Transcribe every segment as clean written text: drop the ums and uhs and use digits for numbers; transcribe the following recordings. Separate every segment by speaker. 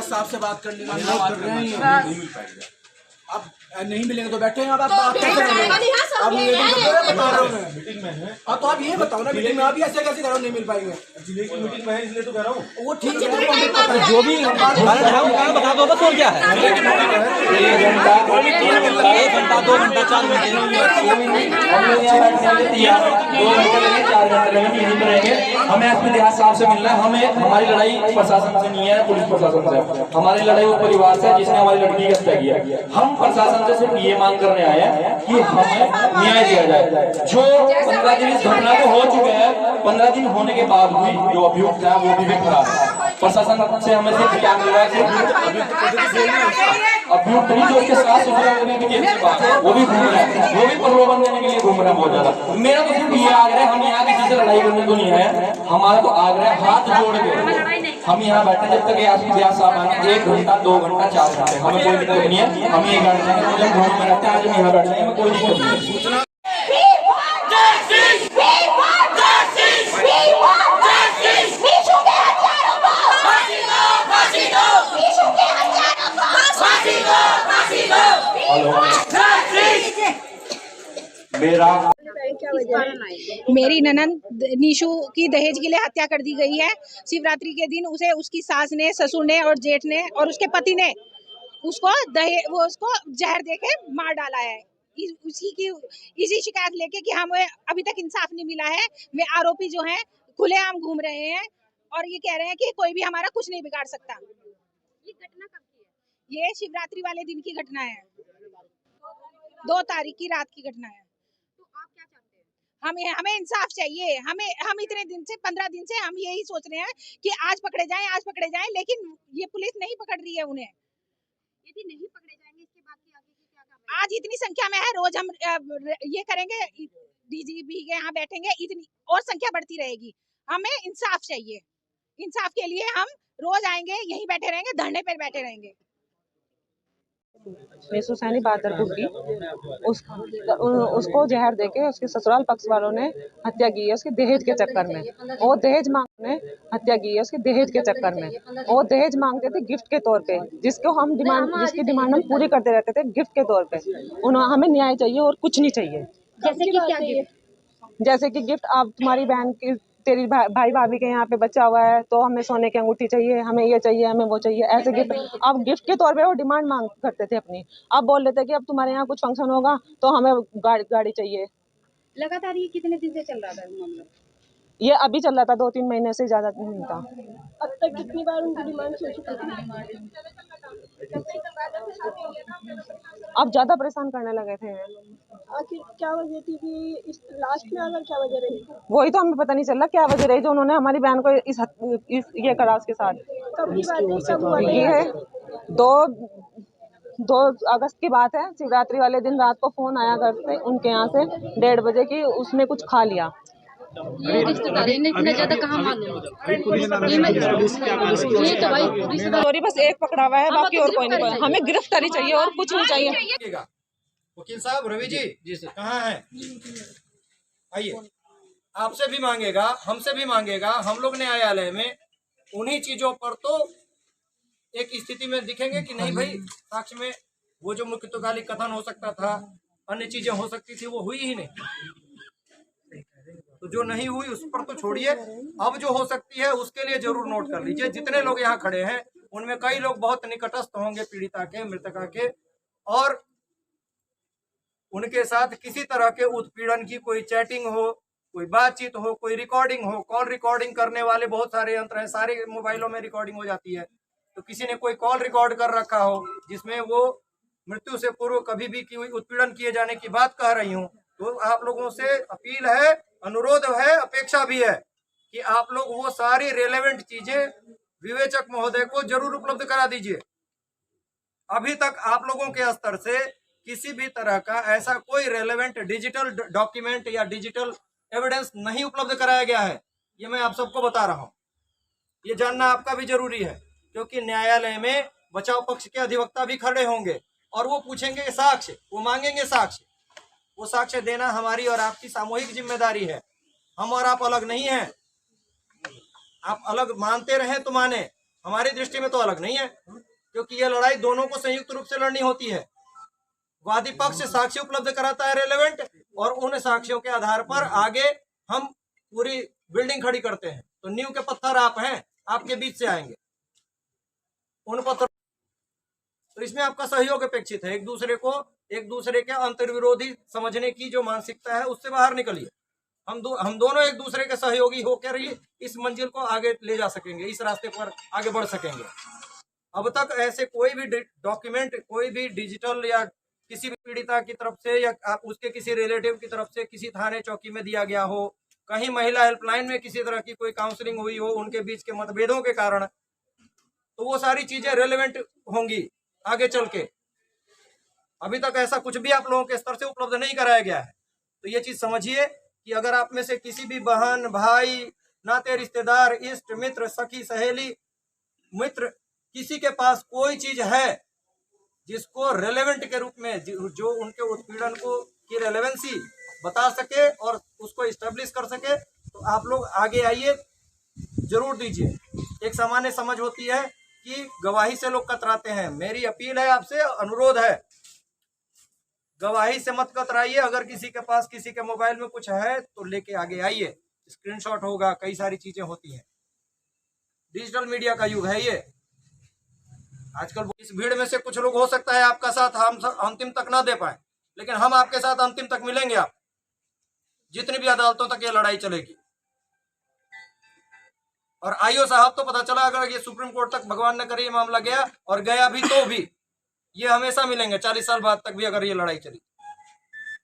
Speaker 1: साहब से बात कर लेना, अब नहीं मिलेंगे तो बैठे हैं। अब आप कैसे अब ये बता रहा हूँ मैं। अब तो आप ये बताओ ना, मीटिंग में आप ऐसे कैसे करो नहीं मिल पाएंगे? जिले की मीटिंग में है इसलिए तो कह रहा हूँ। वो ठीक है, जो भी बता दो बस, और क्या है। 1 घंटा 2 घंटा 4 घंटे हमें एसपी देहात साहब से मिलना है। हमें हमारी लड़ाई प्रशासन से नहीं है, पुलिस प्रशासन से। हमारी लड़ाई वो परिवार से जिसने हमारी लड़की की हत्या की है। हम प्रशासन से सिर्फ ये मांग करने आए हैं कि हमें न्याय दिया जाए। जो 15 दिन इस घटना को हो चुके हैं, 15 दिन होने के बाद भी जो अभियुक्त है वो भी फरार है। प्रशासन से हमें सिर्फ क्या मिल रहा है, अभियुक्त नहीं जो उसके साथ वो भी घूम रहे हैं, वो भी प्रलोभन देने के लिए घूम रहे हैं बहुत ज्यादा। मेरा तो सिर्फ ये आग्रह, हम यहाँ किसी से लड़ाई करने को नहीं है। हमारा तो आग्रह हाथ जोड़ के हम यहाँ बैठे जब तक एसपी देहात साहब आए। 1 घंटा 2 घंटा 4 घंटे हमें कोई दिक्कत नहीं है। हम ये बैठ जाएंगे, तो जब घरों में रहते हैं आज हम यहाँ बैठ जाएंगे, हमें कोई दिक्कत नहीं है।
Speaker 2: मेरी ननंद निशु की दहेज के लिए हत्या कर दी गई है। शिवरात्रि के दिन उसे उसकी सास ने, ससुर ने और जेठ ने और उसके पति ने उसको जहर देके मार डाला है। इसी शिकायत लेके कि हमें अभी तक इंसाफ नहीं मिला है। वे आरोपी जो हैं खुलेआम घूम रहे हैं और ये कह रहे हैं कि कोई भी हमारा कुछ नहीं बिगाड़ सकता। ये घटना कब की है? ये शिवरात्रि वाले दिन की घटना है, 2 तारीख की रात की घटना है। तो आप क्या चाहते हैं? हमें इंसाफ चाहिए। हम इतने दिन से 15 दिन से हम यही सोच रहे हैं कि आज पकड़े जाएं, लेकिन ये पुलिस नहीं पकड़ रही है उन्हें। यदि नहीं पकड़े जाएंगे इसके बाद की आगे की क्या कार्रवाई? आज इतनी संख्या में है, रोज हम ये करेंगे, डीजीपी के यहाँ बैठेंगे, इतनी और संख्या बढ़ती रहेगी। हमें इंसाफ चाहिए। इंसाफ के लिए हम रोज आएंगे, यहीं बैठे रहेंगे, धरने पर बैठे रहेंगे।
Speaker 3: निशु सैनी बादरपुर की, उसको जहर देके उसके ससुराल पक्ष वालों ने हत्या की है उसके दहेज के चक्कर में। वो दहेज मांगने हत्या की है उसके दहेज के चक्कर में। वो दहेज मांगते थे गिफ्ट के तौर पे, जिसकी डिमांड हम पूरी करते रहते थे गिफ्ट के तौर पे। हमें न्याय चाहिए और कुछ नहीं चाहिए।
Speaker 2: जैसे कि क्या गिफ्ट?
Speaker 3: जैसे कि गिफ्ट, आप तुम्हारी बहन की, तेरी भाई भाभी के यहाँ पे बच्चा हुआ है तो हमें सोने की अंगूठी चाहिए, हमें ये चाहिए, हमें वो चाहिए, ऐसे गिफ्ट। अब गिफ्ट के तौर पे वो डिमांड मांग करते थे अपनी। अब बोल देते कि अब तुम्हारे यहाँ कुछ फंक्शन होगा तो हमें गाड़ी चाहिए।
Speaker 2: लगातार ये कितने दिन से चल रहा था मामला?
Speaker 3: ये अभी चल रहा था, 2-3 महीने से ज्यादा नहीं था।
Speaker 2: अब तक कितनी बार उनकी डिमांड हो चुकी थी?
Speaker 3: अब ज्यादा परेशान करने लगे थे।
Speaker 2: आखिर क्या वजह थी कि इस लास्ट में आकर क्या वजह रही?
Speaker 3: वही तो हमें पता नहीं चल रहा क्या वजह रही जो उन्होंने हमारी बहन को ये करा उसके साथ।
Speaker 2: कब की बात है?
Speaker 3: ये है 2 अगस्त की बात है। शिवरात्रि वाले दिन रात को फोन आया घर से उनके यहाँ से 1:30 बजे की उसने कुछ खा लिया।
Speaker 2: ये रिश्तेदारी ने इतना ज्यादा कहाँ मालूम?
Speaker 3: सॉरी, बस एक पकड़ा हुआ है, बाकी और कोई नहीं। हमें गिरफ्तारी चाहिए और कुछ नहीं चाहिए।
Speaker 1: वकील साहब, रवि जी कहाँ हैं? आइए। आपसे भी मांगेगा, हमसे भी मांगेगा। हम लोग न्यायालय में उन्हीं चीजों पर तो एक स्थिति में दिखेंगे कि नहीं भाई, साक्ष्य में वो जो मुख्य तुगाली कथन हो सकता था, अन्य चीजें हो सकती थी, वो हुई ही नहीं। तो जो नहीं हुई उस पर तो छोड़िए, अब जो हो सकती है उसके लिए जरूर नोट कर लीजिए। जितने लोग यहाँ खड़े हैं उनमें कई लोग बहुत निकटस्थ होंगे पीड़िता के, मृतका के, और उनके साथ किसी तरह के उत्पीड़न की कोई चैटिंग हो, कोई बातचीत हो, कोई रिकॉर्डिंग हो। कॉल रिकॉर्डिंग करने वाले बहुत सारे यंत्र हैं, सारे मोबाइलों में रिकॉर्डिंग हो जाती है। तो किसी ने कोई कॉल रिकॉर्ड कर रखा हो जिसमें वो मृत्यु से पूर्व कभी भी कोई उत्पीड़न किए जाने की बात कह रही हूँ, तो आप लोगों से अपील है, अनुरोध है, अपेक्षा भी है कि आप लोग वो सारी रेलेवेंट चीजें विवेचक महोदय को जरूर उपलब्ध करा दीजिए। अभी तक आप लोगों के स्तर से किसी भी तरह का ऐसा कोई रेलेवेंट डिजिटल डॉक्यूमेंट या डिजिटल एविडेंस नहीं उपलब्ध कराया गया है। ये मैं आप सबको बता रहा हूँ, ये जानना आपका भी जरूरी है, क्योंकि न्यायालय में बचाव पक्ष के अधिवक्ता भी खड़े होंगे और वो पूछेंगे साक्ष्य, वो मांगेंगे साक्ष्य। वो साक्ष्य देना हमारी और आपकी सामूहिक जिम्मेदारी है। हम और आप अलग नहीं हैं। आप अलग मानते रहे तो माने, हमारी दृष्टि में तो अलग नहीं है, क्योंकि यह लड़ाई दोनों को संयुक्त रूप से लड़नी होती है। वादी पक्ष साक्ष्य उपलब्ध कराता है रेलेवेंट, और उन साक्ष्यों के आधार पर आगे हम पूरी बिल्डिंग खड़ी करते हैं। तो नींव के पत्थर आप हैं, आपके बीच से आएंगे उन पत्थर। तो इसमें आपका सहयोग अपेक्षित है। एक दूसरे के अंतर्विरोधी समझने की जो मानसिकता है उससे बाहर निकलिए। हम दोनों एक दूसरे के सहयोगी होकर ही इस मंजिल को आगे ले जा सकेंगे, इस रास्ते पर आगे बढ़ सकेंगे। अब तक ऐसे कोई भी डॉक्यूमेंट, कोई भी डिजिटल या किसी भी पीड़िता की तरफ से या उसके किसी रिलेटिव की तरफ से किसी थाने चौकी में दिया गया हो, कहीं महिला हेल्पलाइन में किसी तरह की कोई काउंसलिंग हुई हो उनके बीच के मतभेदों के कारण, तो वो सारी चीजें रेलेवेंट होंगी आगे चल के। अभी तक ऐसा कुछ भी आप लोगों के स्तर से उपलब्ध नहीं कराया गया है। तो ये चीज समझिए कि अगर आप में से किसी भी बहन, भाई, नाते रिश्तेदार, इष्ट मित्र, सखी, सहेली, मित्र, किसी के पास कोई चीज है जिसको रेलेवेंट के रूप में, जो उनके उत्पीड़न को की रेलेवेंसी बता सके और उसको इस्टेब्लिश कर सके, तो आप लोग आगे आइए, जरूर दीजिए। एक सामान्य समझ होती है कि गवाही से लोग कतराते हैं। मेरी अपील है आपसे, अनुरोध है, गवाही से मत कतराइए। अगर किसी के पास किसी के मोबाइल में कुछ है तो लेके आगे आइए, स्क्रीनशॉट होगा, कई सारी चीजें होती हैं। डिजिटल मीडिया का युग है ये आजकल। इस भीड़ में से कुछ लोग हो सकता है आपका साथ हम अंतिम तक ना दे पाए, लेकिन हम आपके साथ अंतिम तक मिलेंगे। आप जितनी भी अदालतों तक ये लड़ाई चलेगी। और आईओ साहब तो पता चला, अगर ये सुप्रीम कोर्ट तक भगवान न करे ये मामला गया, और गया भी तो भी ये हमेशा मिलेंगे 40 साल बाद तक भी, अगर ये लड़ाई चली।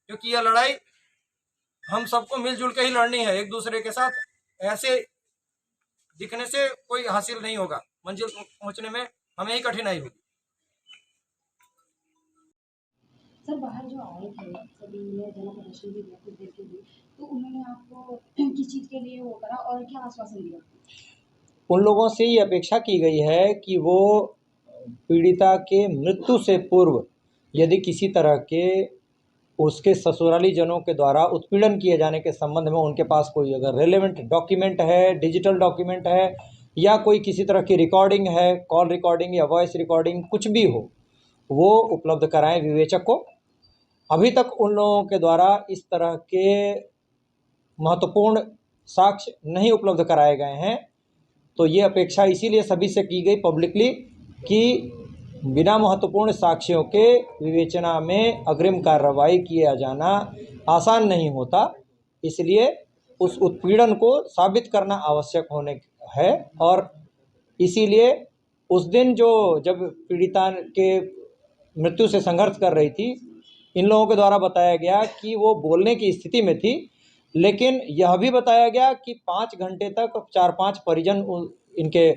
Speaker 1: क्योंकि ये लड़ाई हम सबको मिलजुल के ही लड़नी है। एक दूसरे के साथ ऐसे दिखने से कोई हासिल नहीं होगा, मंजिल पहुंचने में हमें ही कठिनाई होगी।
Speaker 4: सर, बाहर जो आए थे सभी जन प्रदर्शन भी कुछ देर के लिए, तो उन्होंने आपको किस चीज़ के लिए वो करा और क्या आश्वासन दिया?
Speaker 5: उन लोगों से ये अपेक्षा की गई है कि वो पीड़िता के मृत्यु से पूर्व यदि किसी तरह के उसके ससुराली जनों के द्वारा उत्पीड़न किए जाने के संबंध में उनके पास कोई अगर रेलेवेंट डॉक्यूमेंट है, डिजिटल डॉक्यूमेंट है, या कोई किसी तरह की रिकॉर्डिंग है, कॉल रिकॉर्डिंग या वॉइस रिकॉर्डिंग, कुछ भी हो, वो उपलब्ध कराएं विवेचक को। अभी तक उन लोगों के द्वारा इस तरह के महत्वपूर्ण साक्ष्य नहीं उपलब्ध कराए गए हैं। तो ये अपेक्षा इसीलिए सभी से की गई पब्लिकली कि बिना महत्वपूर्ण साक्ष्यों के विवेचना में अग्रिम कार्रवाई किया जाना आसान नहीं होता। इसलिए उस उत्पीड़न को साबित करना आवश्यक होने है। और इसीलिए उस दिन जब पीड़िता के मृत्यु से संघर्ष कर रही थी, इन लोगों के द्वारा बताया गया कि वो बोलने की स्थिति में थी, लेकिन यह भी बताया गया कि 5 घंटे तक 4-5 परिजन इनके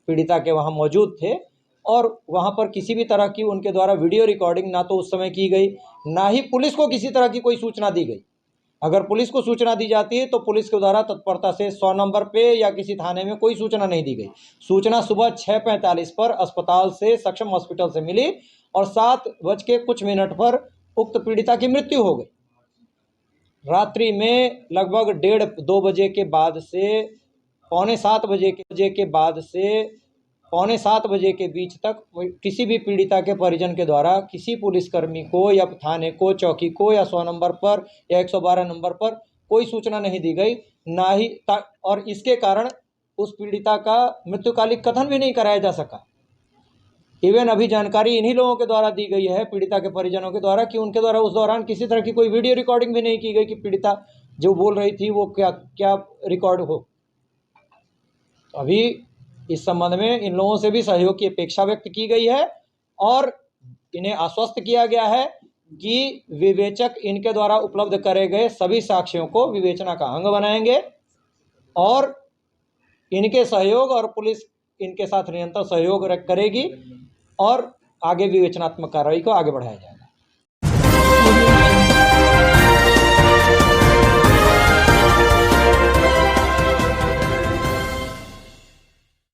Speaker 5: पीड़िता के वहाँ मौजूद थे, और वहाँ पर किसी भी तरह की उनके द्वारा वीडियो रिकॉर्डिंग ना तो उस समय की गई, ना ही पुलिस को किसी तरह की कोई सूचना दी गई। अगर पुलिस को सूचना दी जाती है तो पुलिस के द्वारा तत्परता से 100 नंबर पे या किसी थाने में कोई सूचना नहीं दी गई। सूचना सुबह 6:45 पर अस्पताल से, सक्षम हॉस्पिटल से मिली, और 7:00 पर उक्त पीड़िता की मृत्यु हो गई। रात्रि में लगभग 1:30-2 बजे के बाद से पौने 7 बजे के बीच तक किसी भी पीड़िता के परिजन के द्वारा किसी पुलिसकर्मी को या थाने को, चौकी को या 100 नंबर पर या 112 नंबर पर कोई सूचना नहीं दी गई, ना ही और इसके कारण उस पीड़िता का मृत्युकालिक कथन भी नहीं कराया जा सका। इवन अभी जानकारी इन्हीं लोगों के द्वारा दी गई है, पीड़िता के परिजनों के द्वारा, कि उनके द्वारा उस दौरान किसी तरह की कोई वीडियो रिकॉर्डिंग भी नहीं की गई कि पीड़िता जो बोल रही थी वो क्या रिकॉर्ड हो। अभी इस संबंध में इन लोगों से भी सहयोग की अपेक्षा व्यक्त की गई है, और इन्हें आश्वस्त किया गया है कि विवेचक इनके द्वारा उपलब्ध करे गए सभी साक्ष्यों को विवेचना का अंग बनाएंगे, और इनके सहयोग और पुलिस इनके साथ निरंतर सहयोग करेगी, और आगे विवेचनात्मक कार्रवाई को आगे बढ़ाया जाएगा।